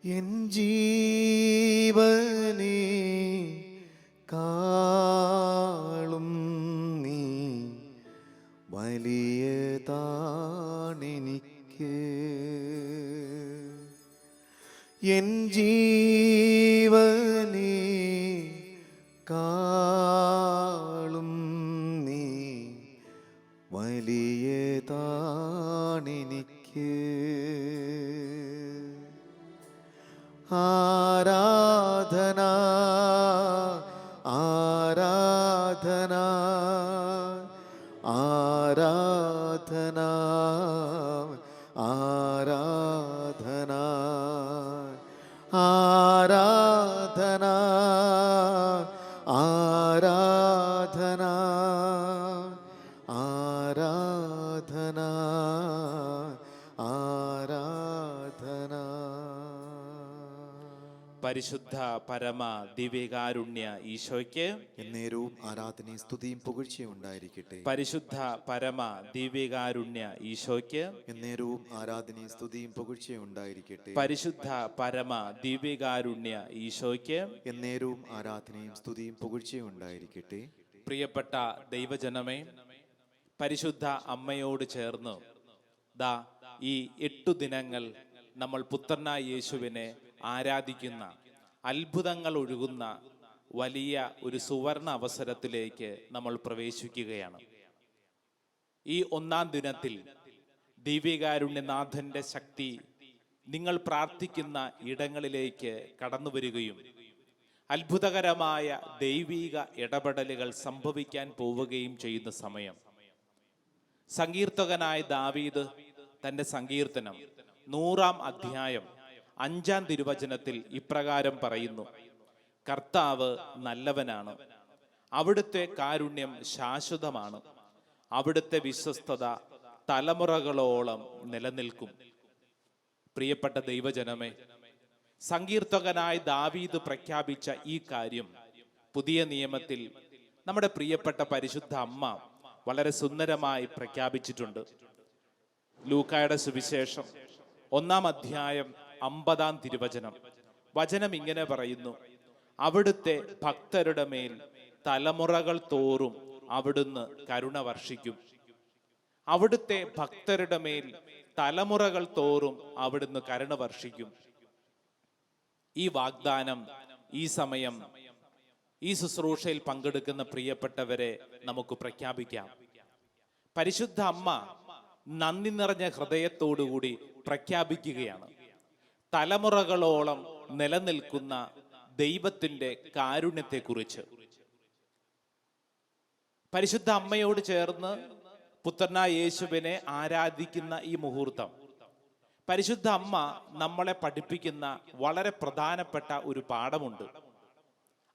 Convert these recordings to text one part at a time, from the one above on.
N ജീവനെ കാളും നീ വലിയതാണെനിക്ക്. N ജീവനെ കാളും നീ വലിയതാണെനിക്ക്. ആരാധന ആരാധന ആരാധന ആരാധന ആരാധന ആരാധന ആരാധന ആരാധന. പരിശുദ്ധ പരമ ദിവ്യകാരുണ്യ ഈശോയ്ക്ക് എന്നേരവും ആരാധനയും സ്തുതിയും പുകഴ്ചയും ഉണ്ടായിരിക്കട്ടെ. പരിശുദ്ധ പരമ ദിവ്യകാരുണ്യ ഈശോയ്ക്ക് എന്നേരവും ആരാധനയും സ്തുതിയും പുകഴ്ചയും ഉണ്ടായിരിക്കട്ടെ. പരിശുദ്ധ പരമ ദിവ്യകാരുണ്യ ഈശോയ്ക്ക് എന്നേരവും ആരാധനയും സ്തുതിയും പുകഴ്ചയും ഉണ്ടായിരിക്കട്ടെ. പ്രിയപ്പെട്ട ദൈവജനമേ, പരിശുദ്ധ അമ്മയോട് ചേർന്ന് ഈ 8 ദിനങ്ങൾ നമ്മൾ പുത്രനായ യേശുവിനെ ആരാധിക്കുന്ന, അത്ഭുതങ്ങൾ ഒഴുകുന്ന വലിയ ഒരു സുവർണ അവസരത്തിലേക്ക് നമ്മൾ പ്രവേശിക്കുകയാണ്. ഈ 1-ാം ദിനത്തിൽ ദിവ്യകാരുണ്യനാഥന്റെ ശക്തി നിങ്ങൾ പ്രാർത്ഥിക്കുന്ന ഇടങ്ങളിലേക്ക് കടന്നു വരികയും അത്ഭുതകരമായ ദൈവിക ഇടപെടലുകൾ സംഭവിക്കാൻ പോവുകയും ചെയ്യുന്ന സമയം, സങ്കീർത്തകനായ ദാവീദ് തന്റെ സങ്കീർത്തനം 100-ാം അധ്യായം 5-ാം തിരുവചനത്തിൽ ഇപ്രകാരം പറയുന്നു: കർത്താവ് നല്ലവനാണ്, അവിടുത്തെ കാരുണ്യം ശാശ്വതമാണ്, അവിടുത്തെ വിശ്വസ്തത തലമുറകളോളം നിലനിൽക്കും. പ്രിയപ്പെട്ട ദൈവജനമേ, സങ്കീർത്തകനായ ദാവീദ് പ്രഖ്യാപിച്ച ഈ കാര്യം പുതിയ നിയമത്തിൽ നമ്മുടെ പ്രിയപ്പെട്ട പരിശുദ്ധ അമ്മ വളരെ സുന്ദരമായി പ്രഖ്യാപിച്ചിട്ടുണ്ട്. ലൂക്കായുടെ സുവിശേഷം 1-ാം അധ്യായം 50-ാം തിരുവചനം. വചനം ഇങ്ങനെ പറയുന്നു: അവിടുത്തെ ഭക്തരുടെ മേൽ തലമുറകൾ തോറും അവിടുന്ന് കരുണ വർഷിക്കും. അവിടുത്തെ ഭക്തരുടെ മേൽ തലമുറകൾ തോറും അവിടുന്ന് കരുണ വർഷിക്കും. ഈ വാഗ്ദാനം ഈ സമയം ഈ ശുശ്രൂഷയിൽ പങ്കെടുക്കുന്ന പ്രിയപ്പെട്ടവരെ നമുക്ക് പ്രഖ്യാപിക്കാം. പരിശുദ്ധ അമ്മ നന്ദി നിറഞ്ഞ ഹൃദയത്തോടുകൂടി പ്രഖ്യാപിക്കുകയാണ്: തലമുറകളോളം നിലനിൽക്കുന്ന ദൈവത്തിന്റെ കാരുണ്യത്തെക്കുറിച്ച്. പരിശുദ്ധ അമ്മയോട് ചേർന്ന് പുത്രനായ യേശുവിനെ ആരാധിക്കുന്ന ഈ മുഹൂർത്തം, പരിശുദ്ധ അമ്മ നമ്മളെ പഠിപ്പിക്കുന്ന വളരെ പ്രധാനപ്പെട്ട ഒരു പാഠമുണ്ട്: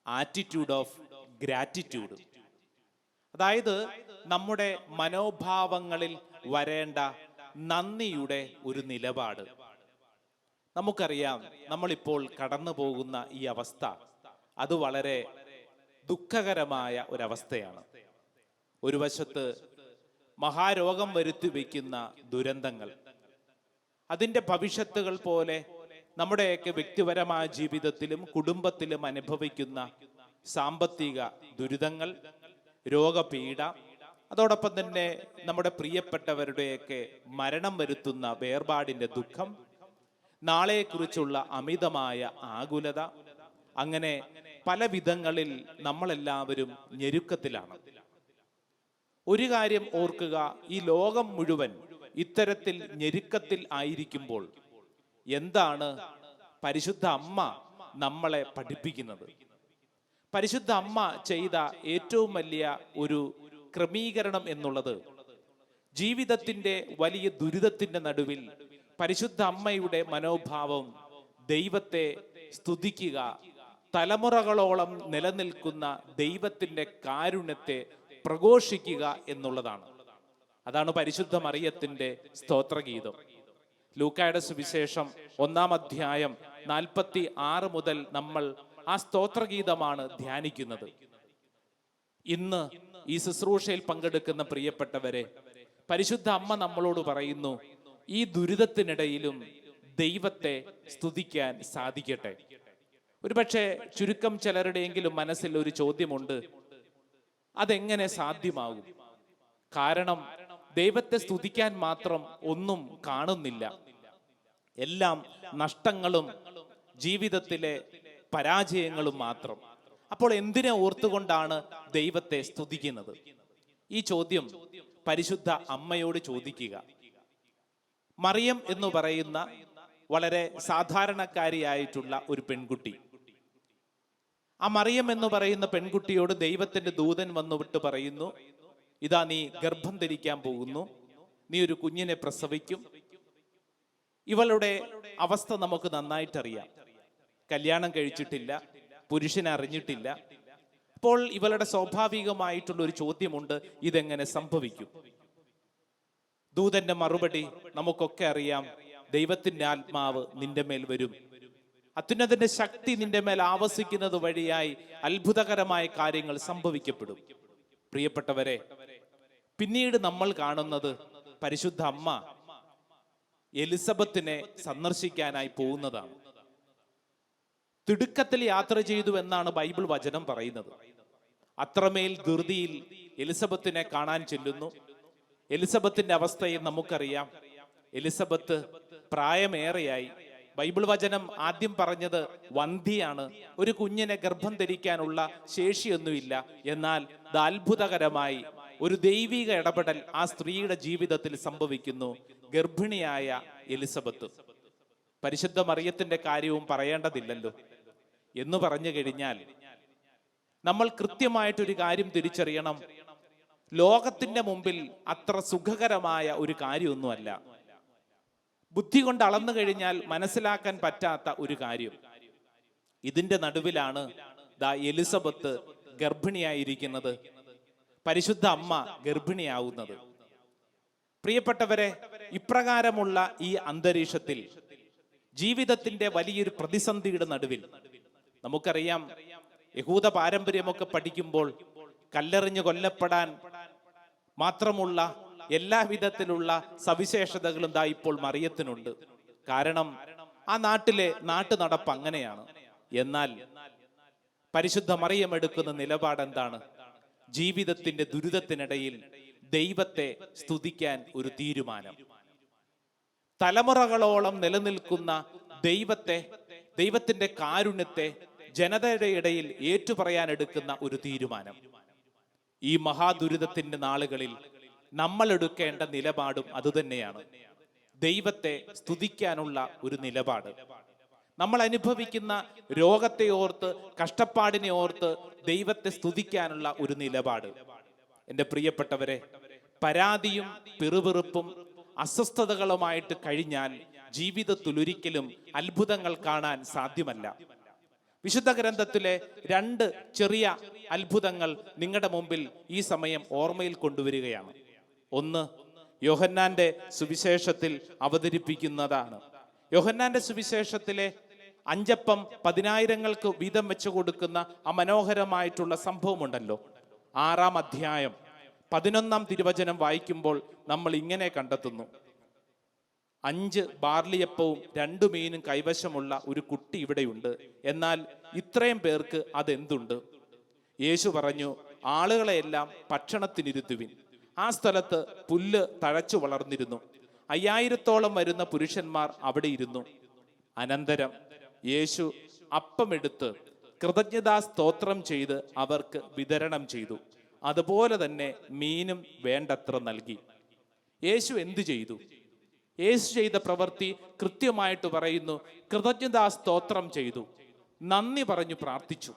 ആറ്റിറ്റ്യൂഡ് ഓഫ് ഗ്രാറ്റിറ്റ്യൂഡ്. അതായത് നമ്മുടെ മനോഭാവങ്ങളിൽ വരേണ്ട നന്ദിയുടെ ഒരു നിലപാട്. നമുക്കറിയാം, നമ്മളിപ്പോൾ കടന്നു പോകുന്ന ഈ അവസ്ഥ അത് വളരെ ദുഃഖകരമായ ഒരവസ്ഥയാണ്. ഒരു വശത്ത് മഹാരോഗം വരുത്തി വയ്ക്കുന്ന ദുരന്തങ്ങൾ, അതിൻ്റെ ഭവിഷ്യത്തുകൾ പോലെ നമ്മുടെയൊക്കെ വ്യക്തിപരമായ ജീവിതത്തിലും കുടുംബത്തിലും അനുഭവിക്കുന്ന സാമ്പത്തിക ദുരിതങ്ങൾ, രോഗപീഠ, അതോടൊപ്പം തന്നെ നമ്മുടെ പ്രിയപ്പെട്ടവരുടെയൊക്കെ മരണം വരുത്തുന്ന വേർപാടിന്റെ ദുഃഖം, നാളെക്കുറിച്ചുള്ള അമിതമായ ആകുലത, അങ്ങനെ പല വിധങ്ങളിൽ നമ്മളെല്ലാവരും ഞെരുക്കത്തിലാണ്. ഒരു കാര്യം ഓർക്കുക, ഈ ലോകം മുഴുവൻ ഇത്തരത്തിൽ ഞെരുക്കത്തിൽ ആയിരിക്കുമ്പോൾ എന്താണ് പരിശുദ്ധ അമ്മ നമ്മളെ പഠിപ്പിക്കുന്നത്? പരിശുദ്ധ അമ്മ ചെയ്ത ഏറ്റവും വലിയ ഒരു ക്രമീകരണം എന്നുള്ളത്, ജീവിതത്തിന്റെ വലിയ ദുരിതത്തിന്റെ നടുവിൽ പരിശുദ്ധ അമ്മയുടെ മനോഭാവം ദൈവത്തെ സ്തുതിക്കുക, തലമുറകളോളം നിലനിൽക്കുന്ന ദൈവത്തിന്റെ കാരുണ്യത്തെ പ്രഘോഷിക്കുക എന്നുള്ളതാണ്. അതാണ് പരിശുദ്ധ മറിയത്തിന്റെ സ്തോത്രഗീതം. ലൂക്കായുടെ സുവിശേഷം 1-ാം അധ്യായം 46 മുതൽ നമ്മൾ ആ സ്തോത്രഗീതമാണ് ധ്യാനിക്കുന്നത്. ഇന്ന് ഈ ശുശ്രൂഷയിൽ പങ്കെടുക്കുന്ന പ്രിയപ്പെട്ടവരെ, പരിശുദ്ധ അമ്മ നമ്മളോട് പറയുന്നു, ഈ ദുരിതത്തിനിടയിലും ദൈവത്തെ സ്തുതിക്കാൻ സാധിക്കട്ടെ. ഒരുപക്ഷെ ചുരുക്കം ചിലരുടെയെങ്കിലും മനസ്സിൽ ഒരു ചോദ്യമുണ്ട്, അതെങ്ങനെ സാധ്യമാകും? കാരണം ദൈവത്തെ സ്തുതിക്കാൻ മാത്രം ഒന്നും കാണുന്നില്ല. എല്ലാം നഷ്ടങ്ങളും ജീവിതത്തിലെ പരാജയങ്ങളും മാത്രം. അപ്പോൾ എന്തിനെ ഓർത്തുകൊണ്ടാണ് ദൈവത്തെ സ്തുതിക്കുന്നത്? ഈ ചോദ്യം പരിശുദ്ധ അമ്മയോട് ചോദിക്കുക. മറിയം എന്ന് പറയുന്ന വളരെ സാധാരണക്കാരിയായിട്ടുള്ള ഒരു പെൺകുട്ടി, ആ മറിയം എന്ന് പറയുന്ന പെൺകുട്ടിയോട് ദൈവത്തിന്റെ ദൂതൻ വന്നുവിട്ട് പറയുന്നു, ഇതാ നീ ഗർഭം ധരിക്കാൻ പോകുന്നു, നീ ഒരു കുഞ്ഞിനെ പ്രസവിക്കും. ഇവളുടെ അവസ്ഥ നമുക്ക് നന്നായിട്ടറിയാം. കല്യാണം കഴിച്ചിട്ടില്ല, പുരുഷനെ അറിഞ്ഞിട്ടില്ല. അപ്പോൾ ഇവളുടെ സ്വാഭാവികമായിട്ടുള്ള ഒരു ചോദ്യമുണ്ട്, ഇതെങ്ങനെ സംഭവിക്കും? ദൂതന്റെ മറുപടി നമുക്കൊക്കെ അറിയാം, ദൈവത്തിന്റെ ആത്മാവ് നിന്റെ മേൽ വരും, അത്യുന്നതന്റെ ശക്തി നിന്റെ മേൽ ആവസിക്കുന്നത് വഴിയായി അത്ഭുതകരമായ കാര്യങ്ങൾ സംഭവിക്കപ്പെടും. പ്രിയപ്പെട്ടവരെ, പിന്നീട് നമ്മൾ കാണുന്നത് പരിശുദ്ധ അമ്മ എലിസബത്തിനെ സന്ദർശിക്കാനായി പോകുന്നതാണ്. തിടുക്കത്തിൽ യാത്ര ചെയ്തു എന്നാണ് ബൈബിൾ വചനം പറയുന്നത്. അത്രമേൽ ധൃതിയിൽ എലിസബത്തിനെ കാണാൻ ചെല്ലുന്നു. എലിസബത്തിന്റെ അവസ്ഥയെ നമുക്കറിയാം. എലിസബത്ത് പ്രായമേറെയായി. ബൈബിൾ വചനം ആദ്യം പറഞ്ഞത് വന്ധ്യയാണ്, ഒരു കുഞ്ഞിനെ ഗർഭം ധരിക്കാനുള്ള ശേഷിയൊന്നുമില്ല. എന്നാൽ ഇത് അത്ഭുതകരമായി ഒരു ദൈവിക ഇടപെടൽ ആ സ്ത്രീയുടെ ജീവിതത്തിൽ സംഭവിക്കുന്നു. ഗർഭിണിയായ എലിസബത്ത്. പരിശുദ്ധ മറിയത്തിന്റെ കാര്യവും പറയേണ്ടതില്ലല്ലോ. എന്ന് പറഞ്ഞു കഴിഞ്ഞാൽ നമ്മൾ കൃത്യമായിട്ടൊരു കാര്യം തിരിച്ചറിയണം, ലോകത്തിന്റെ മുമ്പിൽ അത്ര സുഖകരമായ ഒരു കാര്യമൊന്നുമല്ല. ബുദ്ധി കൊണ്ട് അളന്നു കഴിഞ്ഞാൽ മനസ്സിലാക്കാൻ പറ്റാത്ത ഒരു കാര്യം. ഇതിന്റെ നടുവിലാണ് ദാ എലിസബത്ത് ഗർഭിണിയായിരിക്കുന്നത്, പരിശുദ്ധ അമ്മ ഗർഭിണിയാവുന്നത്. പ്രിയപ്പെട്ടവരെ, ഇപ്രകാരമുള്ള ഈ അന്തരീക്ഷത്തിൽ ജീവിതത്തിന്റെ വലിയൊരു പ്രതിസന്ധിയുടെ നടുവിൽ നമുക്കറിയാം, യഹൂദ പാരമ്പര്യമൊക്കെ പഠിക്കുമ്പോൾ കല്ലെറിഞ്ഞ് കൊല്ലപ്പെടാൻ മാത്രമുള്ള എല്ലാവിധത്തിലുള്ള സവിശേഷതകളും ദാ ഇപ്പോൾ മറിയത്തിനുണ്ട്. കാരണം ആ നാട്ടിലെ നാട്ടുനടപ്പ് അങ്ങനെയാണ്. എന്നാൽ പരിശുദ്ധ മറിയം എടുക്കുന്ന നിലപാട് എന്താണ്? ജീവിതത്തിന്റെ ദുരിതത്തിനിടയിൽ ദൈവത്തെ സ്തുതിക്കാൻ ഒരു തീരുമാനം. തലമുറകളോളം നിലനിൽക്കുന്ന ദൈവത്തിന്റെ കാരുണ്യത്തെ ജനതയുടെ ഇടയിൽ ഏറ്റുപറയാൻ എടുക്കുന്ന ഒരു തീരുമാനം. ഈ മഹാദുരിതത്തിന്റെ നാളുകളിൽ നമ്മൾ എടുക്കേണ്ട നിലപാടും അതുതന്നെയാണ്. ദൈവത്തെ സ്തുതിക്കാനുള്ള ഒരു നിലപാട്. നമ്മൾ അനുഭവിക്കുന്ന രോഗത്തെ ഓർത്ത്, കഷ്ടപ്പാടിനെ ഓർത്ത് ദൈവത്തെ സ്തുതിക്കാനുള്ള ഒരു നിലപാട്. എൻ്റെ പ്രിയപ്പെട്ടവരെ, പരാതിയും പിറുപിറുപ്പും അസ്വസ്ഥതകളുമായിട്ട് കഴിഞ്ഞാൽ ജീവിതത്തിൽ ഒരിക്കലും അത്ഭുതങ്ങൾ കാണാൻ സാധ്യമല്ല. വിശുദ്ധ ഗ്രന്ഥത്തിലെ 2 ചെറിയ അത്ഭുതങ്ങൾ നിങ്ങളുടെ മുമ്പിൽ ഈ സമയം ഓർമ്മയിൽ കൊണ്ടുവരികയാണ്. ഒന്ന്, യോഹന്നാന്റെ സുവിശേഷത്തിൽ അവതരിപ്പിക്കുന്നതാണ്. യോഹന്നാന്റെ സുവിശേഷത്തിലെ 5 അപ്പം 10,000 വീതം വെച്ചു കൊടുക്കുന്ന ആ മനോഹരമായിട്ടുള്ള സംഭവമുണ്ടല്ലോ. 6-ാം അധ്യായം 11-ാം തിരുവചനം വായിക്കുമ്പോൾ നമ്മൾ ഇങ്ങനെ കണ്ടെത്തുന്നു, 5 ബാർലിയപ്പവും 2 മീനും കൈവശമുള്ള ഒരു കുട്ടി ഇവിടെയുണ്ട്. എന്നാൽ ഇത്രയും പേർക്ക് അതെന്തുണ്ട്? യേശു പറഞ്ഞു, ആളുകളെയെല്ലാം ഭക്ഷണത്തിനിരുത്തുവിൻ. ആ സ്ഥലത്ത് പുല്ല് തഴച്ചു വളർന്നിരുന്നു. 5000-ഓളം വരുന്ന പുരുഷന്മാർ അവിടെ ഇരുന്നു. അനന്തരം യേശു അപ്പമെടുത്ത് കൃതജ്ഞതാ സ്തോത്രം ചെയ്ത് അവർക്ക് വിതരണം ചെയ്തു. അതുപോലെ തന്നെ മീനും വേണ്ടത്ര നൽകി. യേശു എന്തു ചെയ്തു? യേശു ചെയ്ത പ്രവൃത്തി കൃത്യമായിട്ട് പറയുന്നു. കൃതജ്ഞതാ സ്തോത്രം ചെയ്തു, നന്ദി പറഞ്ഞു പ്രാർത്ഥിച്ചു.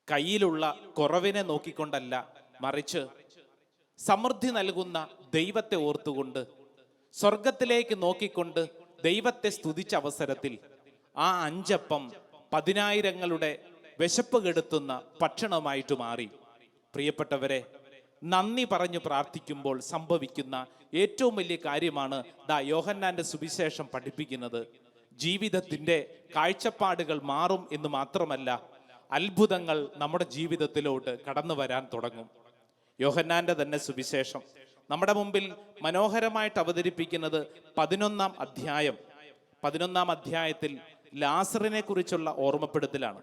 കയ്യിലുള്ള കുറവിനെ നോക്കിക്കൊണ്ടല്ല, മറിച്ച് സമൃദ്ധി നൽകുന്ന ദൈവത്തെ ഓർത്തുകൊണ്ട്, സ്വർഗത്തിലേക്ക് നോക്കിക്കൊണ്ട് ദൈവത്തെ സ്തുതിച്ച അവസരത്തിൽ ആ 5 അപ്പം 10,000 വിശപ്പ് കെടുത്തുന്ന ഭക്ഷണമായിട്ട് മാറി. പ്രിയപ്പെട്ടവരെ, നന്ദി പറഞ്ഞു പ്രാർത്ഥിക്കുമ്പോൾ സംഭവിക്കുന്ന ഏറ്റവും വലിയ കാര്യമാണ് യോഹന്നാന്റെ സുവിശേഷം പഠിപ്പിക്കുന്നത്. ജീവിതത്തിന്റെ കാഴ്ചപ്പാടുകൾ മാറും എന്ന് മാത്രമല്ല, അത്ഭുതങ്ങൾ നമ്മുടെ ജീവിതത്തിലോട്ട് കടന്നു വരാൻ തുടങ്ങും. യോഹന്നാന്റെ തന്നെ സുവിശേഷം നമ്മുടെ മുമ്പിൽ മനോഹരമായിട്ട് അവതരിപ്പിക്കുന്നത് 11-ാം അധ്യായം 11-ാം അധ്യായത്തിൽ ലാസറിനെ കുറിച്ചുള്ള ഓർമ്മപ്പെടുത്തലാണ്.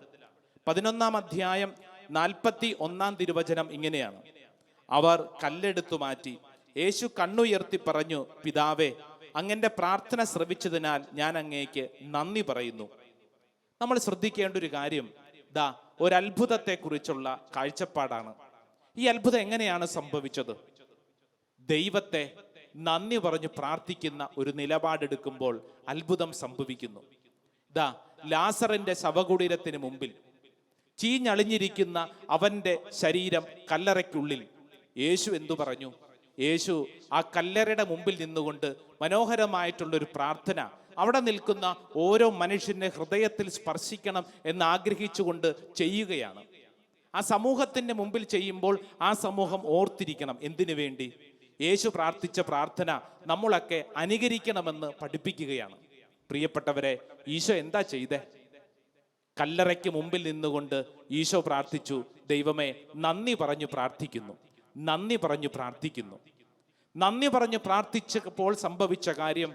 11-ാം അധ്യായം 41-ാം തിരുവചനം ഇങ്ങനെയാണ്: അവർ കല്ലെടുത്തു മാറ്റി. യേശു കണ്ണുയർത്തി പറഞ്ഞു, പിതാവേ, അങ്ങന്റെ പ്രാർത്ഥന ശ്രവിച്ചതിനാൽ ഞാൻ അങ്ങേക്ക് നന്ദി പറയുന്നു. നമ്മൾ ശ്രദ്ധിക്കേണ്ട ഒരു കാര്യം ഒരത്ഭുതത്തെ കുറിച്ചുള്ള കാഴ്ചപ്പാടാണ്. ഈ അത്ഭുതം എങ്ങനെയാണ് സംഭവിച്ചത്? ദൈവത്തെ നന്ദി പറഞ്ഞു പ്രാർത്ഥിക്കുന്ന ഒരു നിലപാടെടുക്കുമ്പോൾ അത്ഭുതം സംഭവിക്കുന്നു. ലാസറിന്റെ ശവകുടീരത്തിന് മുമ്പിൽ ചീഞ്ഞളിഞ്ഞിരിക്കുന്ന അവന്റെ ശരീരം കല്ലറയ്ക്കുള്ളിൽ യേശു എന്തു പറഞ്ഞു? യേശു ആ കല്ലറയുടെ മുമ്പിൽ നിന്നുകൊണ്ട് മനോഹരമായിട്ടുള്ളൊരു പ്രാർത്ഥന അവിടെ നിൽക്കുന്ന ഓരോ മനുഷ്യന്റെ ഹൃദയത്തിൽ സ്പർശിക്കണം എന്ന് ആഗ്രഹിച്ചുകൊണ്ട് ചെയ്യുകയാണ്. ആ സമൂഹത്തിന്റെ മുമ്പിൽ ചെയ്യുമ്പോൾ ആ സമൂഹം ഓർത്തിരിക്കണം. എന്തിനു വേണ്ടി? യേശു പ്രാർത്ഥിച്ച പ്രാർത്ഥന നമ്മളൊക്കെ അനുകരിക്കണമെന്ന് പഠിപ്പിക്കുകയാണ്. പ്രിയപ്പെട്ടവരെ, ഈശോ എന്താ ചെയ്തേ? കല്ലറയ്ക്ക് മുമ്പിൽ നിന്നുകൊണ്ട് ഈശോ പ്രാർത്ഥിച്ചു, ദൈവമേ, നന്ദി പറഞ്ഞു പ്രാർത്ഥിക്കുന്നു, നന്ദി പറഞ്ഞു പ്രാർത്ഥിക്കുന്നു. നന്ദി പറഞ്ഞു പ്രാർത്ഥിച്ചപ്പോൾ സംഭവിച്ച കാര്യം,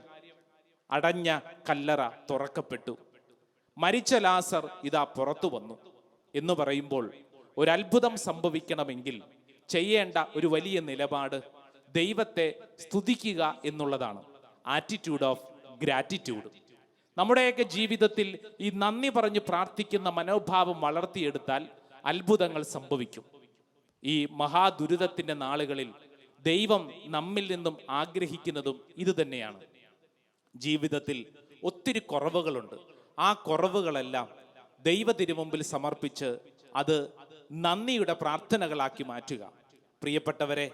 അടഞ്ഞ കല്ലറ തുറക്കപ്പെട്ടു. മരിച്ച ലാസർ ഇതാ പുറത്തു വന്നു എന്ന് പറയുമ്പോൾ ഒരത്ഭുതം സംഭവിക്കണമെങ്കിൽ ചെയ്യേണ്ട ഒരു വലിയ നിലപാട് ദൈവത്തെ സ്തുതിക്കുക എന്നുള്ളതാണ്. Attitude of gratitude. നമ്മുടെയൊക്കെ ജീവിതത്തിൽ ഈ നന്ദി പറഞ്ഞു പ്രാർത്ഥിക്കുന്ന മനോഭാവം വളർത്തിയെടുത്താൽ അത്ഭുതങ്ങൾ സംഭവിക്കും. ഈ മഹാദുരിതത്തിന്റെ നാളുകളിൽ ദൈവം നമ്മിൽ നിന്നും ആഗ്രഹിക്കുന്നതും ഇത് തന്നെയാണ്. ജീവിതത്തിൽ ഒത്തിരി കുറവുകളുണ്ട്. ആ കുറവുകളെല്ലാം ദൈവ തിരുമുമ്പിൽ സമർപ്പിച്ച് അത് നന്ദിയുടെ പ്രാർത്ഥനകളാക്കി മാറ്റുക. പ്രിയപ്പെട്ടവരെ,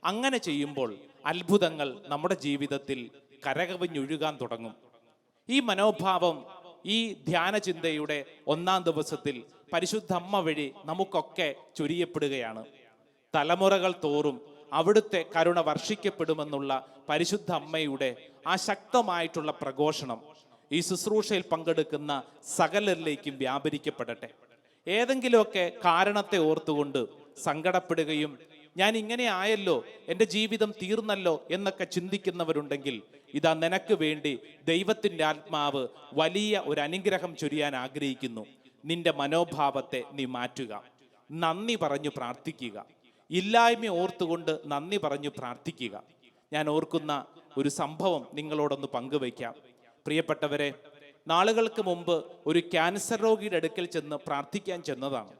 അങ്ങനെ ചെയ്യുമ്പോൾ അത്ഭുതങ്ങൾ നമ്മുടെ ജീവിതത്തിൽ കരകവിഞ്ഞൊഴുകാൻ തുടങ്ങും. ഈ മനോഭാവം ഈ ധ്യാന ചിന്തയുടെ 1-ാം ദിവസത്തിൽ പരിശുദ്ധ അമ്മ വഴി നമുക്കൊക്കെ ചൊരിയപ്പെടുകയാണ്. തലമുറകൾ തോറും അവിടുത്തെ കരുണ വർഷിക്കപ്പെടുമെന്നുള്ള പരിശുദ്ധ അമ്മയുടെ ആ ശക്തമായിട്ടുള്ള പ്രഘോഷണം ഈ ശുശ്രൂഷയിൽ പങ്കെടുക്കുന്ന സകലരിലേക്കും വ്യാപരിക്കപ്പെടട്ടെ. ഏതെങ്കിലുമൊക്കെ കാരണത്തെ ഓർത്തുകൊണ്ട് സങ്കടപ്പെടുകയും ഞാൻ ഇങ്ങനെ ആയല്ലോ, എൻ്റെ ജീവിതം തീർന്നല്ലോ എന്നൊക്കെ ചിന്തിക്കുന്നവരുണ്ടെങ്കിൽ ഇതാ നിനക്ക് വേണ്ടി ദൈവത്തിൻ്റെ ആത്മാവ് വലിയ ഒരു അനുഗ്രഹം ചൊരിയാൻ ആഗ്രഹിക്കുന്നു. നിന്റെ മനോഭാവത്തെ നീ മാറ്റുക. നന്ദി പറഞ്ഞു പ്രാർത്ഥിക്കുക. ഇല്ലായ്മ ഓർത്തുകൊണ്ട് നന്ദി പറഞ്ഞു പ്രാർത്ഥിക്കുക. ഞാൻ ഓർക്കുന്ന ഒരു സംഭവം നിങ്ങളോടൊന്ന് പങ്കുവയ്ക്കാം. പ്രിയപ്പെട്ടവരെ, നാളുകൾക്ക് മുമ്പ് ഒരു ക്യാൻസർ രോഗിയുടെ അടുക്കൽ ചെന്ന് പ്രാർത്ഥിക്കാൻ ചെന്നതാണ്.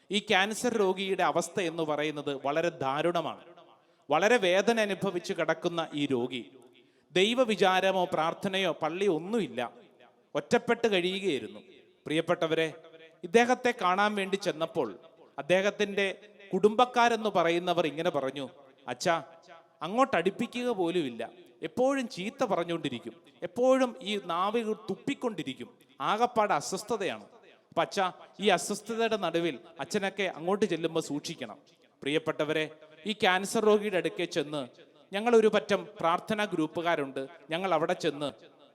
ഈ ക്യാൻസർ രോഗിയുടെ അവസ്ഥ എന്ന് പറയുന്നത് വളരെ ദാരുണമാണ്. വളരെ വേദന അനുഭവിച്ച് കിടക്കുന്ന ഈ രോഗി ദൈവവിചാരമോ പ്രാർത്ഥനയോ പള്ളിയോ ഒന്നുമില്ല, ഒറ്റപ്പെട്ട് കഴിയുകയായിരുന്നു. പ്രിയപ്പെട്ടവരെ, ഇദ്ദേഹത്തെ കാണാൻ വേണ്ടി ചെന്നപ്പോൾ അദ്ദേഹത്തിന്റെ കുടുംബക്കാരെന്ന് പറയുന്നവർ ഇങ്ങനെ പറഞ്ഞു, അച്ഛാ, അങ്ങോട്ട് അടുപ്പിക്കുക പോലുമില്ല, എപ്പോഴും ചീത്ത പറഞ്ഞുകൊണ്ടിരിക്കും, എപ്പോഴും ഈ നാവിൽ തുപ്പിക്കൊണ്ടിരിക്കും, ആകപ്പാട് അസ്വസ്ഥതയാണ്. അപ്പൊ അച്ഛാ, ഈ അസ്വസ്ഥതയുടെ നടുവിൽ അച്ഛനൊക്കെ അങ്ങോട്ട് ചെല്ലുമ്പോൾ സൂക്ഷിക്കണം. പ്രിയപ്പെട്ടവരെ, ഈ ക്യാൻസർ രോഗിയുടെ അടുക്കെ ചെന്ന് ഞങ്ങൾ ഒരു പറ്റം പ്രാർത്ഥനാ ഗ്രൂപ്പുകാരുണ്ട്, ഞങ്ങൾ അവിടെ ചെന്ന്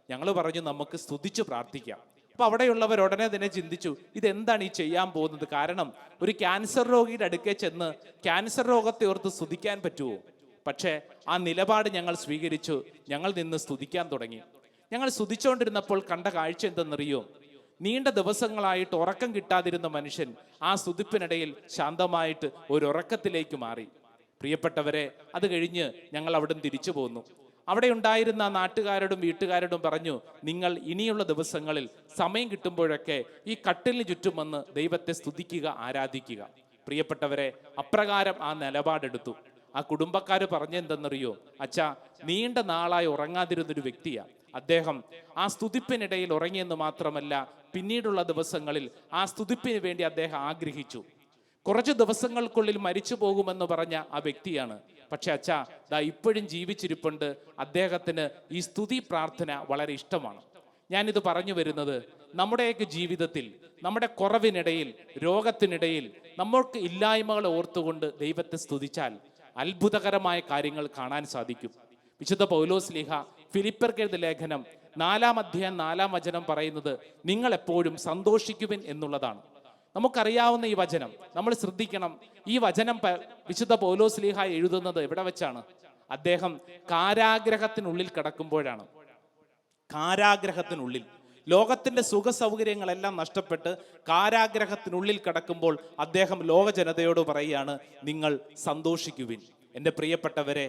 ഞങ്ങൾ പറഞ്ഞു നമുക്ക് സ്തുതിച്ച് പ്രാർത്ഥിക്കാം. അപ്പൊ അവിടെയുള്ളവർ ഉടനെ തന്നെ ചിന്തിച്ചു, ഇതെന്താണ് ഈ ചെയ്യാൻ പോകുന്നത്? കാരണം ഒരു ക്യാൻസർ രോഗിയുടെ അടുക്കെ ചെന്ന് ക്യാൻസർ രോഗത്തെ ഓർത്ത് സ്തുതിക്കാൻ പറ്റുമോ? പക്ഷേ ആ നിലപാട് ഞങ്ങൾ സ്വീകരിച്ചു. ഞങ്ങൾ നിന്ന് സ്തുതിക്കാൻ തുടങ്ങി. ഞങ്ങൾ സ്തുതിച്ചുകൊണ്ടിരുന്നപ്പോൾ കണ്ട കാഴ്ച എന്തെന്നറിയോ? നീണ്ട ദിവസങ്ങളായിട്ട് ഉറക്കം കിട്ടാതിരുന്ന മനുഷ്യൻ ആ സ്തുതിപ്പിനിടയിൽ ശാന്തമായിട്ട് ഒരു ഉറക്കത്തിലേക്ക് മാറി. പ്രിയപ്പെട്ടവരെ, അത് കഴിഞ്ഞ് ഞങ്ങൾ അവിടുന്ന് തിരിച്ചു പോന്നു. അവിടെ ഉണ്ടായിരുന്ന നാട്ടുകാരോടും വീട്ടുകാരോടും പറഞ്ഞു, നിങ്ങൾ ഇനിയുള്ള ദിവസങ്ങളിൽ സമയം കിട്ടുമ്പോഴൊക്കെ ഈ കട്ടിലിന് ചുറ്റും വന്ന് ദൈവത്തെ സ്തുതിക്കുക, ആരാധിക്കുക. പ്രിയപ്പെട്ടവരെ, അപ്രകാരം ആ നിലപാടെടുത്തു. ആ കുടുംബക്കാർ പറഞ്ഞെന്തെന്നറിയോ? അച്ഛാ, നീണ്ട നാളായി ഉറങ്ങാതിരുന്നൊരു വ്യക്തിയാണ് അദ്ദേഹം. ആ സ്തുതിപ്പിനിടയിൽ ഉറങ്ങിയെന്ന് മാത്രമല്ല, പിന്നീടുള്ള ദിവസങ്ങളിൽ ആ സ്തുതിപ്പിന് വേണ്ടി അദ്ദേഹം ആഗ്രഹിച്ചു. കുറച്ച് ദിവസങ്ങൾക്കുള്ളിൽ മരിച്ചു പോകുമെന്ന് പറഞ്ഞ ആ വ്യക്തിയാണ്. പക്ഷെ അച്ഛാ, ഇപ്പോഴും ജീവിച്ചിരിപ്പുണ്ട്. അദ്ദേഹത്തിന് ഈ സ്തുതി പ്രാർത്ഥന വളരെ ഇഷ്ടമാണ്. ഞാനിത് പറഞ്ഞു വരുന്നത്, നമ്മുടെയൊക്കെ ജീവിതത്തിൽ നമ്മുടെ കുറവിനിടയിൽ, രോഗത്തിനിടയിൽ നമ്മൾക്ക് ഇല്ലായ്മകളെ ഓർത്തുകൊണ്ട് ദൈവത്തെ സ്തുതിച്ചാൽ അത്ഭുതകരമായ കാര്യങ്ങൾ കാണാൻ സാധിക്കും. വിശുദ്ധ പൗലോസ്ലീഹ ഫിലിപ്പിയർക്ക് എഴുതിയ ലേഖനം 4-ാം അധ്യായം 4-ാം വചനം പറയുന്നത് നിങ്ങൾ എപ്പോഴും സന്തോഷിക്കുവിൻ എന്നുള്ളതാണ്. നമുക്കറിയാവുന്ന ഈ വചനം നമ്മൾ ശ്രദ്ധിക്കണം. ഈ വചനം വിശുദ്ധ പൗലോസ്ലീഹ എഴുതുന്നത് എവിടെ വെച്ചാണ്? അദ്ദേഹം കാരാഗ്രഹത്തിനുള്ളിൽ കിടക്കുമ്പോഴാണ്. കാരാഗ്രഹത്തിനുള്ളിൽ, ലോകത്തിന്റെ സുഖ സൗകര്യങ്ങളെല്ലാം നഷ്ടപ്പെട്ട് കാരാഗ്രഹത്തിനുള്ളിൽ കിടക്കുമ്പോൾ അദ്ദേഹം ലോക ജനതയോട് പറയുകയാണ്, നിങ്ങൾ സന്തോഷിക്കുവിൻ. എൻ്റെ പ്രിയപ്പെട്ടവരെ,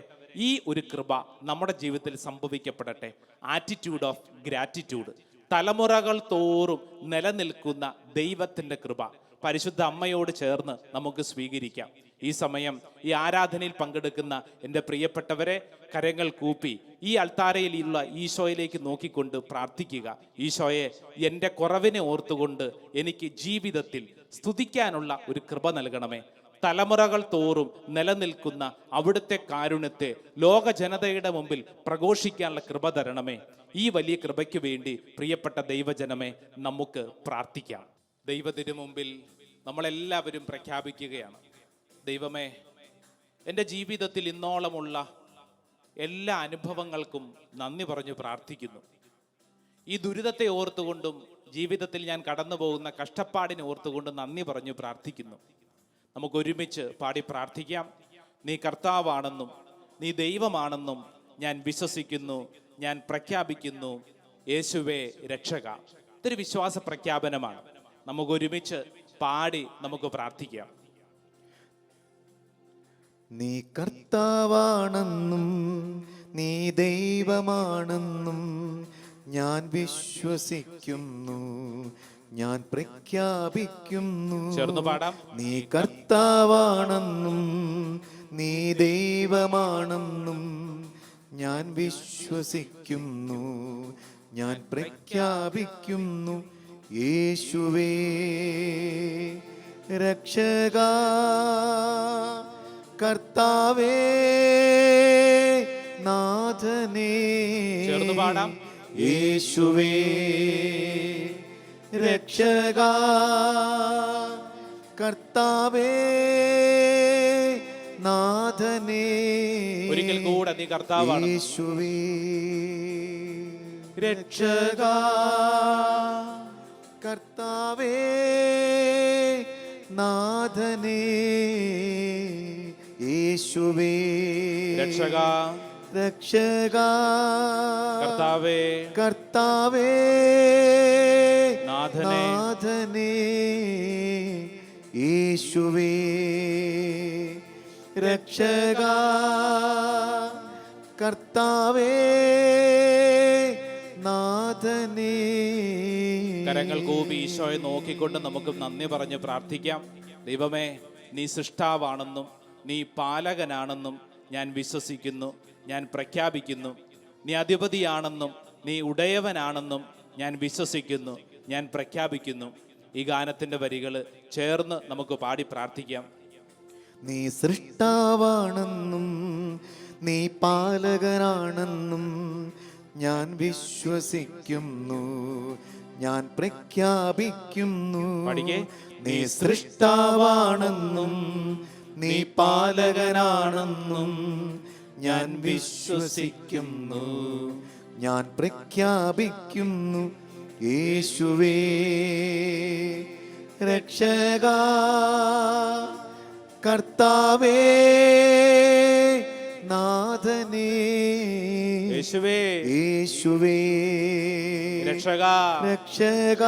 ഈ ഒരു കൃപ നമ്മുടെ ജീവിതത്തിൽ സംഭവിക്കപ്പെടട്ടെ. ആറ്റിറ്റ്യൂഡ് ഓഫ് ഗ്രാറ്റിറ്റ്യൂഡ്, തലമുറകൾ തോറും നിലനിൽക്കുന്ന ദൈവത്തിന്റെ കൃപ പരിശുദ്ധ അമ്മയോട് ചേർന്ന് നമുക്ക് സ്വീകരിക്കാം. ഈ സമയം ഈ ആരാധനയിൽ പങ്കെടുക്കുന്ന എൻ്റെ പ്രിയപ്പെട്ടവരെ, കരങ്ങൾ കൂപ്പി ഈ അൾത്താരയിലുള്ള ഈശോയിലേക്ക് നോക്കിക്കൊണ്ട് പ്രാർത്ഥിക്കുക. ഈശോയെ, എൻ്റെ കുറവിനെ ഓർത്തുകൊണ്ട് എനിക്ക് ജീവിതത്തിൽ സ്തുതിക്കാനുള്ള ഒരു കൃപ നൽകണമേ. തലമുറകൾ തോറും നിലനിൽക്കുന്ന അവിടുത്തെ കാരുണ്യത്തെ ലോക ജനതയുടെ മുമ്പിൽ പ്രഘോഷിക്കാനുള്ള കൃപ തരണമേ. ഈ വലിയ കൃപയ്ക്ക് വേണ്ടി പ്രിയപ്പെട്ട ദൈവജനമേ, നമുക്ക് പ്രാർത്ഥിക്കാം. ദൈവത്തിന് മുമ്പിൽ നമ്മളെല്ലാവരും പ്രഖ്യാപിക്കുകയാണ്, ദൈവമേ, എൻ്റെ ജീവിതത്തിൽ ഇന്നോളമുള്ള എല്ലാ അനുഭവങ്ങൾക്കും നന്ദി പറഞ്ഞു പ്രാർത്ഥിക്കുന്നു. ഈ ദുരിതത്തെ ഓർത്തുകൊണ്ടും ജീവിതത്തിൽ ഞാൻ കടന്നു പോകുന്ന കഷ്ടപ്പാടിനെ ഓർത്തുകൊണ്ടും നന്ദി പറഞ്ഞു പ്രാർത്ഥിക്കുന്നു. നമുക്ക് ഒരുമിച്ച് പാടി പ്രാർത്ഥിക്കാം. നീ കർത്താവാണെന്നും നീ ദൈവമാണെന്നും ഞാൻ വിശ്വസിക്കുന്നു, ഞാൻ പ്രഖ്യാപിക്കുന്നു, യേശുവേ രക്ഷക. ഇതൊരു വിശ്വാസ പ്രഖ്യാപനമാണ്. നമുക്ക് ഒരുമിച്ച് പാടി നമുക്ക് പ്രാർത്ഥിക്കാം. നീ കർത്താവാണെന്നും നീ ദൈവമാണെന്നും ഞാൻ വിശ്വസിക്കുന്നു, ഞാൻ പ്രഖ്യാപിക്കുന്നു. ചേർന്ന് പാടാം. നീ കർത്താവാണെന്നും നീ ദൈവമാണെന്നും ഞാൻ വിശ്വസിക്കുന്നു, ഞാൻ പ്രഖ്യാപിക്കുന്നു. യേശുവേ രക്ഷക, കർത്താവേ നാഥനേ. ചേർന്ന് പാടാം. യേശുവേ രക്ഷക, കർത്താവേ നാഥനേ. ഒരിക്കൽ കൂടെ നീ കർത്താവാണ്. യേശുവേ രക്ഷക, കർത്താവേ നാഥനേ. യേശുവേ രക്ഷക, രക്ഷക, കർത്താവേ കർത്താവേ നാഥനേ. നാഥനേ. യേശുവേ രക്ഷക, കർത്താവേ നാഥനേ. കരങ്ങൾ കൂപ്പി ഈശോയെ നോക്കിക്കൊണ്ട് നമുക്ക് നന്ദി പറഞ്ഞ് പ്രാർത്ഥിക്കാം. ദൈവമേ, നീ സൃഷ്ടാവാണെന്നും നീ പാലകനാണെന്നും ഞാൻ വിശ്വസിക്കുന്നു, ഞാൻ പ്രഖ്യാപിക്കുന്നു. നീ അധിപതിയാണെന്നും നീ ഉടയവനാണെന്നും ഞാൻ വിശ്വസിക്കുന്നു, ഞാൻ പ്രഖ്യാപിക്കുന്നു. ഈ ഗാനത്തിന്റെ വരികൾ ചേർന്ന് നമുക്ക് പാടി പ്രാർത്ഥിക്കാം. നീ സൃഷ്ടാവാണെന്നും നീ പാലകനാണെന്നും ഞാൻ വിശ്വസിക്കുന്നു, ഞാൻ പ്രഖ്യാപിക്കുന്നു. പഠിക്കേ. നീ സൃഷ്ടാവാണെന്നും നീ പാലകനാണെന്നും ഞാൻ വിശ്വസിക്കുന്നു, ഞാൻ പ്രഖ്യാപിക്കുന്നു. യേശുവേ രക്ഷക, കർത്താവേ നാഥനേ. യേശുവേ യേശുവേ രക്ഷക, രക്ഷക,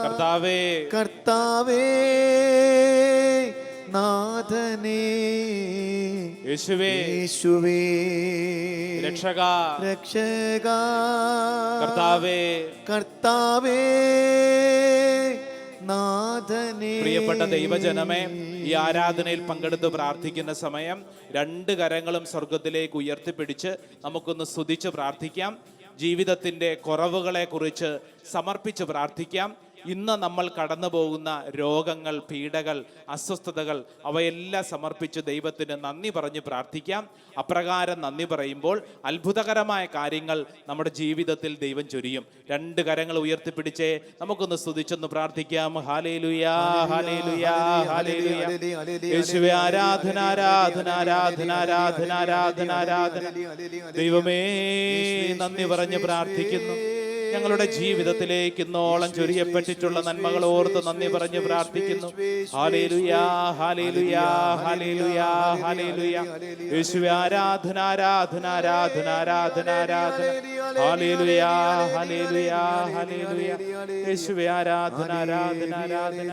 കർത്താവേ കർത്താവേ നാഥനേ. യേശുവേ യേശുവേ രക്ഷക, രക്ഷക, കർത്താവേ കർത്താവേ നാഥനേ. പ്രിയപ്പെട്ട ദൈവജനമേ, ഈ ആരാധനയിൽ പങ്കെടുത്ത് പ്രാർത്ഥിക്കുന്ന സമയം രണ്ട് കരങ്ങളും സ്വർഗത്തിലേക്ക് ഉയർത്തിപ്പിടിച്ച് നമുക്കൊന്ന് സ്തുതിച്ച് പ്രാർത്ഥിക്കാം. ജീവിതത്തിന്റെ കുറവുകളെ കുറിച്ച് സമർപ്പിച്ച് പ്രാർത്ഥിക്കാം. ഇന്ന് നമ്മൾ കടന്നു പോകുന്ന രോഗങ്ങൾ, പീഡകൾ, അസ്വസ്ഥതകൾ അവയെല്ലാം സമർപ്പിച്ച് ദൈവത്തിന് നന്ദി പറഞ്ഞ് പ്രാർത്ഥിക്കാം. അപ്രകാരം നന്ദി പറയുമ്പോൾ അത്ഭുതകരമായ കാര്യങ്ങൾ നമ്മുടെ ജീവിതത്തിൽ ദൈവം ചൊരിയും. രണ്ട് കരങ്ങൾ ഉയർത്തിപ്പിടിച്ചേ നമുക്കൊന്ന് സ്തുതിച്ചൊന്ന് പ്രാർത്ഥിക്കാം. ഹല്ലേലൂയാ, ഹല്ലേലൂയാ, ഹല്ലേലൂയാ. യേശുവേ ആരാധന, ആരാധന, ആരാധന, ആരാധന, ആരാധന, ആരാധന. ദൈവമേ നന്ദി പറഞ്ഞ് പ്രാർത്ഥിക്കുന്നു. ഞങ്ങളുടെ ജീവിതത്തിലേക്ക് ഇന്നോളം ചൊരിയപ്പെട്ടിട്ടുള്ള നന്മകൾ ഓർത്ത് നന്ദി പറഞ്ഞ് പ്രാർത്ഥിക്കുന്നു. ഹല്ലേലൂയാ, ഹല്ലേലൂയാ, ഹല്ലേലൂയാ, ഹല്ലേലൂയാ. യേശുവേ ആരാധന, ആരാധന, ആരാധന, ആരാധന, ആരാധന. ഹല്ലേലൂയാ, ഹല്ലേലൂയാ, ഹല്ലേലൂയാ. യേശുവേ ആരാധന, ആരാധന, ആരാധന.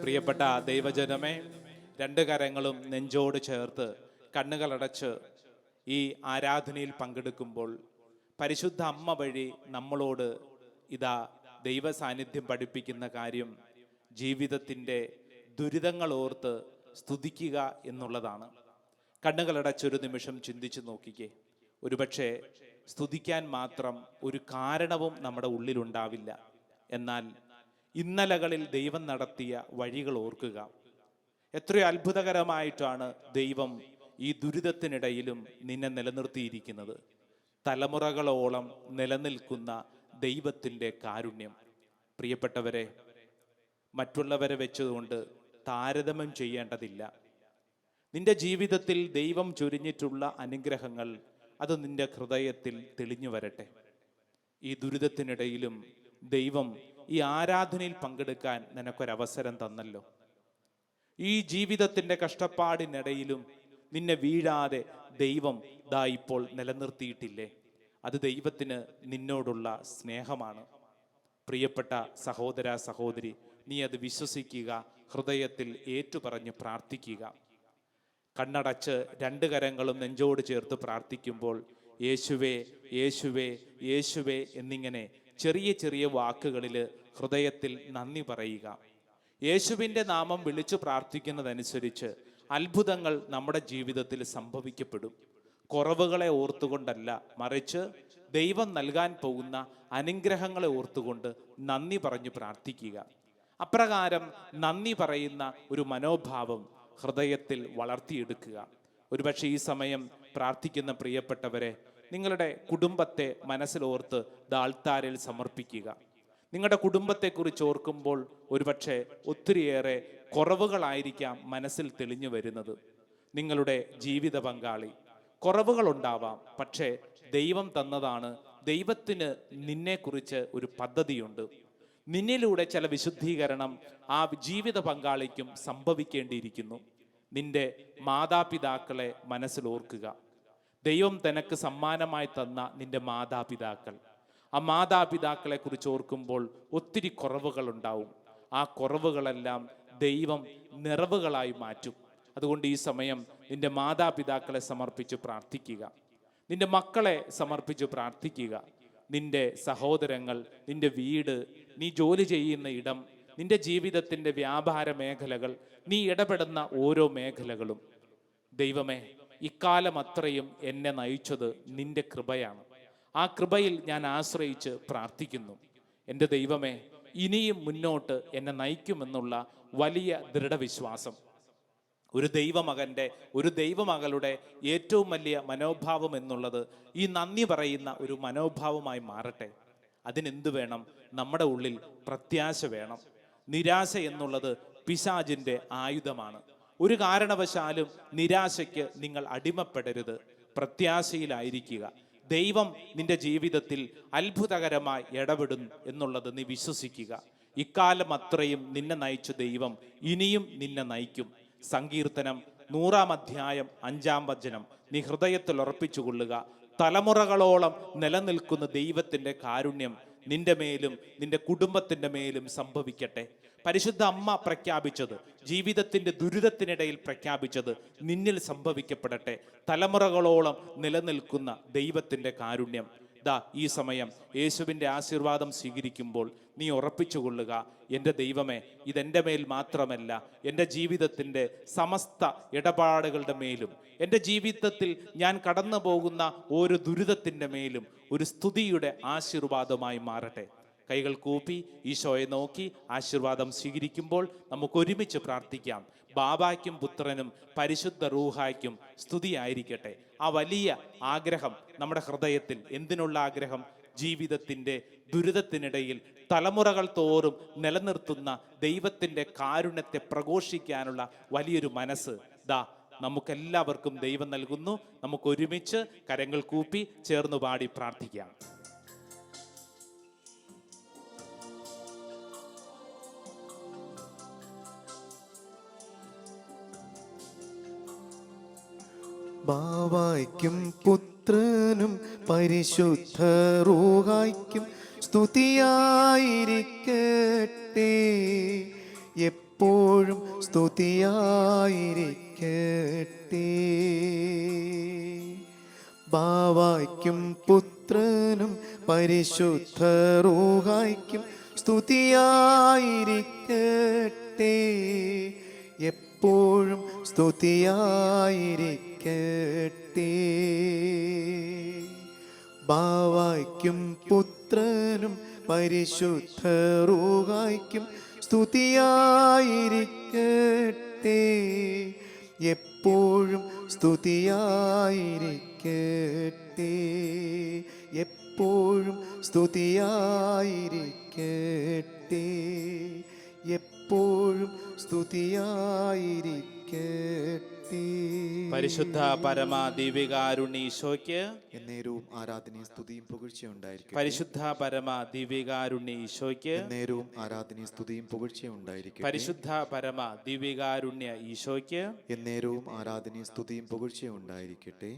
പ്രിയപ്പെട്ട ദൈവജനമേ, രണ്ട് കരങ്ങളും നെഞ്ചോട് ചേർത്ത് കണ്ണുകളടച്ച് ഈ ആരാധനയിൽ പങ്കെടുക്കുമ്പോൾ പരിശുദ്ധ അമ്മ വഴി നമ്മളോട് ഇതാ ദൈവ സാന്നിധ്യം പഠിപ്പിക്കുന്ന കാര്യം ജീവിതത്തിൻ്റെ ദുരിതങ്ങൾ ഓർത്ത് സ്തുതിക്കുക എന്നുള്ളതാണ്. കണ്ണുകളടച്ചൊരു നിമിഷം ചിന്തിച്ചു നോക്കിക്കേ. ഒരുപക്ഷെ സ്തുതിക്കാൻ മാത്രം ഒരു കാരണവും നമ്മുടെ ഉള്ളിലുണ്ടാവില്ല. എന്നാൽ ഇന്നലകളിൽ ദൈവം നടത്തിയ വഴികൾ ഓർക്കുക. എത്രയോ അത്ഭുതകരമായിട്ടാണ് ദൈവം ഈ ദുരിതത്തിനിടയിലും നിന്നെ നിലനിർത്തിയിരിക്കുന്നത്. തലമുറകളോളം നിലനിൽക്കുന്ന ദൈവത്തിൻ്റെ കാരുണ്യം. പ്രിയപ്പെട്ടവരെ, മറ്റുള്ളവരെ വെച്ചുകൊണ്ട് താരതമ്യം ചെയ്യേണ്ടതില്ല. നിന്റെ ജീവിതത്തിൽ ദൈവം ചൊരിഞ്ഞിട്ടുള്ള അനുഗ്രഹങ്ങൾ അത് നിന്റെ ഹൃദയത്തിൽ തെളിഞ്ഞു വരട്ടെ. ഈ ദുരിതത്തിനിടയിലും ദൈവം ഈ ആരാധനയിൽ പങ്കെടുക്കാൻ നിനക്കൊരവസരം തന്നല്ലോ. ഈ ജീവിതത്തിൻ്റെ കഷ്ടപ്പാടിനിടയിലും നിന്നെ വീഴാതെ ദൈവം ദാ ഇപ്പോൾ നിലനിർത്തിയിട്ടില്ലേ? അത് ദൈവത്തിന് നിന്നോടുള്ള സ്നേഹമാണ്. പ്രിയപ്പെട്ട സഹോദര സഹോദരി, നീ അത് വിശ്വസിക്കുക, ഹൃദയത്തിൽ ഏറ്റുപറഞ്ഞ് പ്രാർത്ഥിക്കുക. കണ്ണടച്ച് രണ്ട് കരങ്ങളും നെഞ്ചോട് ചേർത്ത് പ്രാർത്ഥിക്കുമ്പോൾ യേശുവേ, യേശുവേ, യേശുവേ എന്നിങ്ങനെ ചെറിയ ചെറിയ വാക്കുകളിൽ ഹൃദയത്തിൽ നന്ദി പറയുക. യേശുവിൻ്റെ നാമം വിളിച്ചു പ്രാർത്ഥിക്കുന്നതനുസരിച്ച് അത്ഭുതങ്ങൾ നമ്മുടെ ജീവിതത്തിൽ സംഭവിക്കപ്പെടും. കുറവുകളെ ഓർത്തുകൊണ്ടല്ല, മറിച്ച് ദൈവം നൽകാൻ പോകുന്ന അനുഗ്രഹങ്ങളെ ഓർത്തുകൊണ്ട് നന്ദി പറഞ്ഞു പ്രാർത്ഥിക്കുക. അപ്രകാരം നന്ദി പറയുന്ന ഒരു മനോഭാവം ഹൃദയത്തിൽ വളർത്തിയെടുക്കുക. ഒരുപക്ഷെ ഈ സമയം പ്രാർത്ഥിക്കുന്ന പ്രിയപ്പെട്ടവരെ, നിങ്ങളുടെ കുടുംബത്തെ മനസ്സിലോർത്ത് ആൾത്താരിൽ സമർപ്പിക്കുക. നിങ്ങളുടെ കുടുംബത്തെക്കുറിച്ച് ഓർക്കുമ്പോൾ ഒരുപക്ഷെ ഒത്തിരിയേറെ കുറവുകളായിരിക്കാം മനസ്സിൽ തെളിഞ്ഞു വരുന്നത്. നിങ്ങളുടെ ജീവിത പങ്കാളി, കുറവുകളുണ്ടാവാം, പക്ഷേ ദൈവം തന്നതാണ്. ദൈവത്തിന് നിന്നെക്കുറിച്ച് ഒരു പദ്ധതിയുണ്ട്. നിന്നിലൂടെ ചില വിശുദ്ധീകരണം ആ ജീവിത പങ്കാളിക്കും സംഭവിക്കേണ്ടിയിരിക്കുന്നു. നിന്റെ മാതാപിതാക്കളെ മനസ്സിലോർക്കുക. ദൈവം തനക്ക് സമ്മാനമായി തന്ന നിന്റെ മാതാപിതാക്കൾ, ആ മാതാപിതാക്കളെ കുറിച്ച് ഓർക്കുമ്പോൾ ഒത്തിരി കുറവുകൾ ഉണ്ടാവും. ആ കുറവുകളെല്ലാം ദൈവം നിറവുകളായി മാറ്റും. അതുകൊണ്ട് ഈ സമയം നിന്റെ മാതാപിതാക്കളെ സമർപ്പിച്ച് പ്രാർത്ഥിക്കുക. നിന്റെ മക്കളെ സമർപ്പിച്ച് പ്രാർത്ഥിക്കുക. നിന്റെ സഹോദരങ്ങൾ, നിന്റെ വീട്, നീ ജോലി ചെയ്യുന്ന ഇടം, നിന്റെ ജീവിതത്തിൻ്റെ വ്യാപാര മേഖലകൾ, നീ ഇടപെടുന്ന ഓരോ മേഖലകളും, ദൈവമേ, ഇക്കാലം അത്രയും എന്നെ നയിച്ചത് നിന്റെ കൃപയാണ്. ആ കൃപയിൽ ഞാൻ ആശ്രയിച്ച് പ്രാർത്ഥിക്കുന്നു. എൻ്റെ ദൈവമേ, ഇനിയും മുന്നോട്ട് എന്നെ നയിക്കുമെന്നുള്ള വലിയ ദൃഢവിശ്വാസം ഒരു ദൈവമകൻ്റെ, ഒരു ദൈവമകളുടെ ഏറ്റവും വലിയ മനോഭാവം എന്നുള്ളത് ഈ നന്ദി പറയുന്ന ഒരു മനോഭാവമായി മാറട്ടെ. അതിനെന്ത് വേണം? നമ്മുടെ ഉള്ളിൽ പ്രത്യാശ വേണം. നിരാശ എന്നുള്ളത് പിശാചിൻ്റെ ആയുധമാണ്. ഒരു കാരണവശാലും നിരാശയ്ക്ക് നിങ്ങൾ അടിമപ്പെടരുത്. പ്രത്യാശയിലായിരിക്കുക. ദൈവം നിന്റെ ജീവിതത്തിൽ അത്ഭുതകരമായി ഇടപെടും എന്നുള്ളത് നീ വിശ്വസിക്കുക. ഇക്കാലം അത്രയും നിന്നെ നയിച്ച ദൈവം ഇനിയും നിന്നെ നയിക്കും. സങ്കീർത്തനം 100-ാം അധ്യായം 5-ാം വചനം നീ ഹൃദയത്തിൽ ഉറപ്പിച്ചുകൊള്ളുക. തലമുറകളോളം നിലനിൽക്കുന്ന ദൈവത്തിൻ്റെ കാരുണ്യം നിന്റെ മേലും നിന്റെ കുടുംബത്തിൻ്റെ മേലും സംഭവിക്കട്ടെ. പരിശുദ്ധ അമ്മ പ്രഖ്യാപിച്ചത്, ജീവിതത്തിൻ്റെ ദുരിതത്തിനിടയിൽ പ്രഖ്യാപിച്ചത് നിന്നിൽ സംഭവിക്കപ്പെടട്ടെ. തലമുറകളോളം നിലനിൽക്കുന്ന ദൈവത്തിൻ്റെ കാരുണ്യം ദാ ഈ സമയം യേശുവിൻ്റെ ആശീർവാദം സ്വീകരിക്കുമ്പോൾ നീ ഉറപ്പിച്ചുകൊള്ളുക, എൻ്റെ ദൈവമേ, ഇതെൻ്റെ മേൽ മാത്രമല്ല, എൻ്റെ ജീവിതത്തിൻ്റെ സമസ്ത ഇടപാടുകളുടെ മേലും, എൻ്റെ ജീവിതത്തിൽ ഞാൻ കടന്നു പോകുന്ന ഓരോ ദുരിതത്തിൻ്റെ മേലും ഒരു സ്തുതിയുടെ ആശീർവാദമായി മാറട്ടെ. കൈകൾ കൂപ്പി ഈശോയെ നോക്കി ആശീർവാദം സ്വീകരിക്കുമ്പോൾ നമുക്ക് ഒരുമിച്ച് പ്രാർത്ഥിക്കാം. ബാബായ്ക്കും പുത്രനും പരിശുദ്ധ റൂഹായ്ക്കും സ്തുതിയായിരിക്കട്ടെ. ആ വലിയ ആഗ്രഹം നമ്മുടെ ഹൃദയത്തിൽ, എന്തിനുള്ള ആഗ്രഹം? ജീവിതത്തിൻ്റെ ദുരിതത്തിനിടയിൽ തലമുറകൾ തോറും നിലനിർത്തുന്ന ദൈവത്തിൻ്റെ കാരുണ്യത്തെ പ്രഘോഷിക്കാനുള്ള വലിയൊരു മനസ്സ് ദാ നമുക്കെല്ലാവർക്കും ദൈവം നൽകുന്നു. നമുക്ക് ഒരുമിച്ച് കരങ്ങൾ കൂപ്പി ചേർന്ന് പാടി പ്രാർത്ഥിക്കാം. ബാവായ്ക്കും പുത്രനും പരിശുദ്ധ റൂഹായ്ക്കും സ്തുതിയായിരിക്കട്ടെ, എപ്പോഴും സ്തുതിയായിരിക്കട്ടെ. ബാവായ്ക്കും പുത്രനും പരിശുദ്ധ റൂഹായ്ക്കും സ്തുതിയായിരിക്കട്ടെ, എപ്പോഴും സ്തുതിയായിരിക്കട്ടെ. ബാവായ്ക്കും പുത്രനും പരിശുദ്ധ റൂഹായ്ക്കും സ്തുതിയായിരിക്കട്ടെ, എപ്പോഴും സ്തുതിയായിരിക്കട്ടെ, എപ്പോഴും സ്തുതിയായിരിക്കട്ടെ, എപ്പോഴും സ്തുതിയായിരിക്കട്ടെ. പരിശുദ്ധ പരമാ ദിവ്യകാരുണ്യ എന്നേരവും ആരാധനയും സ്തുതിയും പുകഴ്ചയും ഉണ്ടായിരിക്കട്ടെ. പരിശുദ്ധ പരമാ ദിവ്യകാരുണ്യ എന്നേരവും ആരാധനയും സ്തുതിയും പുകഴ്ചയും ഉണ്ടായിരിക്കട്ടെ. പരിശുദ്ധ പരമാ ദിവ്യകാരുണ്യ ഈശോയ്ക്ക് എന്നേരവും ആരാധനയും സ്തുതിയും പുകഴ്ചയും ഉണ്ടായിരിക്കട്ടെ.